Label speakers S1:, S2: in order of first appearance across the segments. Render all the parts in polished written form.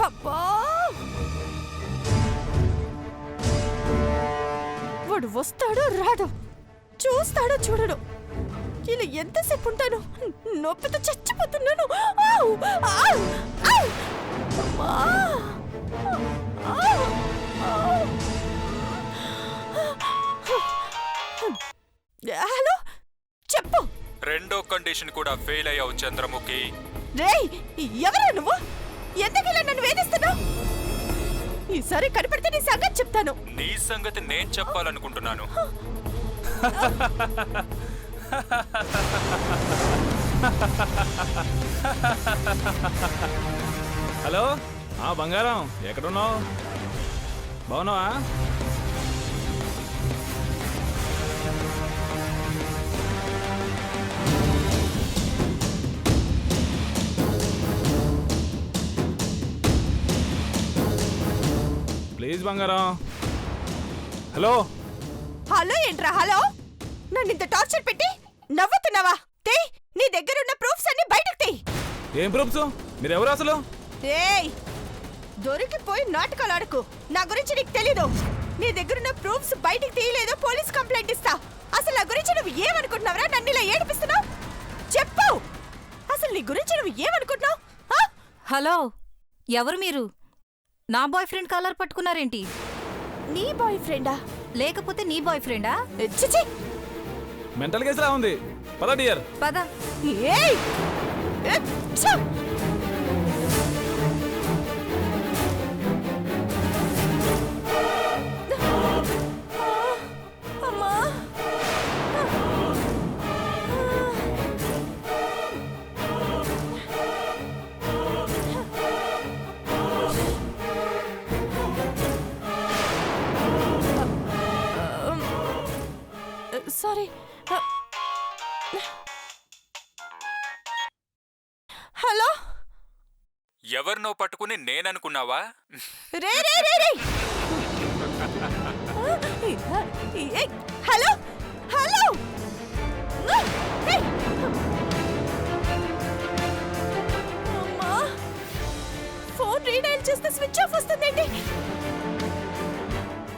S1: అబ్బా వాడు వస్తాడో రాడో, చూస్తాడో చూడడు, ఇలా ఎంతసేపు ఉంటాను? నొప్పితో చచ్చిపోతున్నాను. హలో, చెప్పు.
S2: రెండో కండిషన్ కూడా ఫెయిల్ అయ్యావు చంద్రముఖి.
S1: రేయ్, ఎవరా నువ్వు? ఎందుకు నన్ను వేధిస్తున్నావు? ఈసారి కనపడితే నీ సంగతి చెప్తాను.
S2: నీ సంగతి నేను చెప్పాలనుకుంటున్నాను.
S3: హలో, బంగారం, ఎక్కడున్నావు? బాగున్నావా? ప్లీజ్ బంగారం. హలో
S1: హలో ఏంట్రా హలో? నన్ను ఇంత టార్చర్ పెట్టి నవ్వుతున్నావా? నీ దగ్గరున్న ప్రూఫ్స్ అన్ని బయటకు తీ.
S3: ఏం ప్రూఫ్స్? మీరెవరు అసలు?
S1: ఏయ్, దొరికిపోయి నాటకాలు ఆడకు. నా గురించి నీకు తెలీదు. నీ దగ్గరున్న ప్రూఫ్స్ బయటకు తీయలేదో పోలీస్ కంప్లైంట్ ఇస్తా. అసలు నా గురించి నువ్వు ఏమనుకుంటున్నావురా? నన్ను ఇలా ఏడిపిస్తున్నావు? చెప్పు, అసలు నీ గురించి నువ్వు ఏమనుకుంటున్నావు?
S4: హలో, ఎవరు మీరు? నా బాయ్ ఫ్రెండ్ కాలర్ పట్టుకున్నారేంటి?
S1: నీ బాయ్ ఫ్రెండా?
S4: లేకపోతే నీ బాయ్ ఫ్రెండా?
S1: చిచి,
S3: మెంటల్ కేసులా ఉంది. పద డియర్,
S4: పద.
S1: ఏయ్, ఛ! అమ్మా, సారీ. హలో,
S2: ఎవరినో పట్టుకుని నేననుకున్నావా?
S1: రే రే రే రే, హలో హలో, అమ్మా, ఫోన్ రీడైల్ చేస్తే స్విచ్ ఆఫ్ వస్తుందేంటి?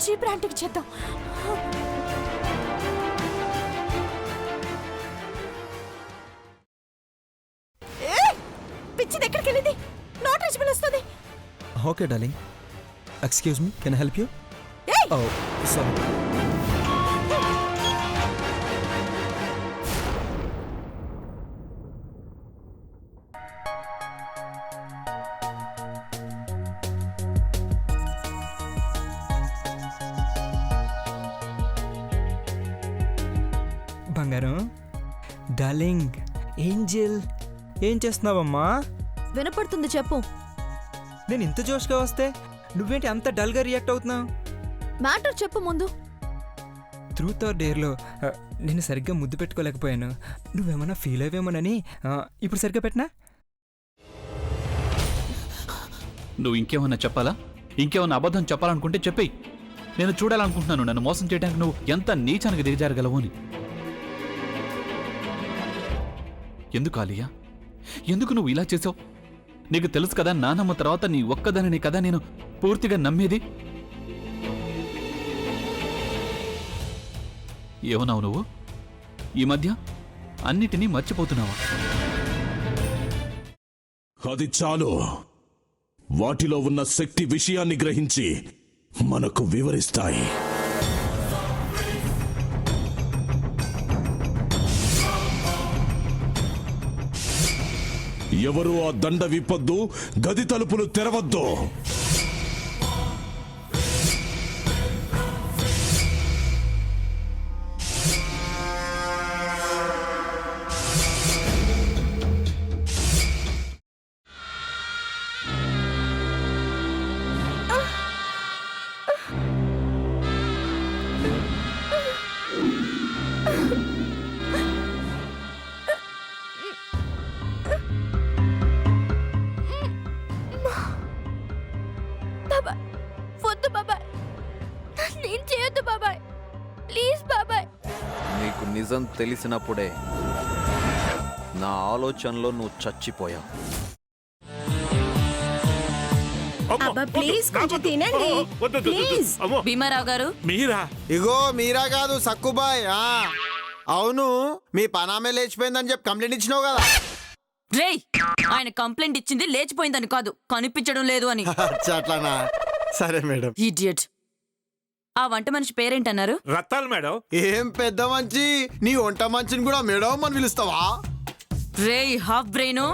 S1: జీ బ్రాండ్కి చేద్దాం. పిచ్చిది ఎక్కడికి వెళ్ళింది? నాట్ రీచబుల్ వస్తుంది.
S5: Okay darling, excuse me, can I help you? Oh sorry. బంగారం, డార్లింగ్, ఏంజెల్, ఏం చేస్తున్నావమ్మా?
S4: వినపడుతుంది, చెప్పు.
S5: నేను ఇంత జోష్గా వస్తే నువ్వేంటి అంత డల్గా రియాక్ట్ అవుతున్నావు?
S4: మ్యాటర్ చెప్పు ముందు.
S5: ట్రూత్ ఆర్ డేర్లో నేను సరిగ్గా ముద్దు పెట్టుకోలేకపోయాను. నువ్వేమన్నా ఫీల్ అయ్యేమోనని ఇప్పుడు సరిగ్గా పెట్టినా?
S6: నువ్వు ఇంకేమన్నా చెప్పాలా? ఇంకేమన్నా అబద్ధం చెప్పాలనుకుంటే చెప్పేయి. నేను చూడాలనుకుంటున్నాను నన్ను మోసం చేయడానికి నువ్వు ఎంత నీచానికి దిగజారగలవు అని. ఎందుకు ఆలియా, ఎందుకు నువ్వు ఇలా చేసావు? నీకు తెలుసు కదా నానమ్మ తర్వాత నీ ఒక్కదానిని కదా నేను పూర్తిగా నమ్మేది. ఏమన్నావు నువ్వు? ఈ మధ్య అన్నిటినీ మర్చిపోతున్నావా?
S7: అది చాలు. వాటిలో ఉన్న శక్తి విషయాన్ని గ్రహించి మనకు వివరిస్తాయి. ఎవరు ఆ దండ విప్పొద్దు, గది తలుపులు తెరవద్దు.
S8: నీకు నిజం తెలిసినప్పుడే నా ఆలోచనలో నువ్వు చచ్చిపోయావు.
S9: అబ్బా ప్లీజ్ కొంచెం తినండి ప్లీజ్.
S4: భీమారావు గారు
S10: మీరా?
S11: ఇగో మీరా కాదు సక్కుబాయ్. అవును, మీ పనామే లేచిపోయిందని చెప్పి కంప్లైంట్ ఇచ్చినావు కదా.
S4: రేయ్, ఆయన కంప్లైంట్ ఇచ్చింది లేచిపోయిందని కాదు, కనిపించడం లేదు అని.
S11: అచ్చా, అట్లానా? సరే మేడం.
S4: ఇడియట్. ఆ వంట మనిషి పేరేంటన్నారు?
S10: రత్తాలు మేడం.
S11: ఏం పెద్ద మంచి, నీ వంట మంచిని కూడా మేడం అని పిలుస్తావా?
S4: రేయ్ హాఫ్ బ్రెయిన్,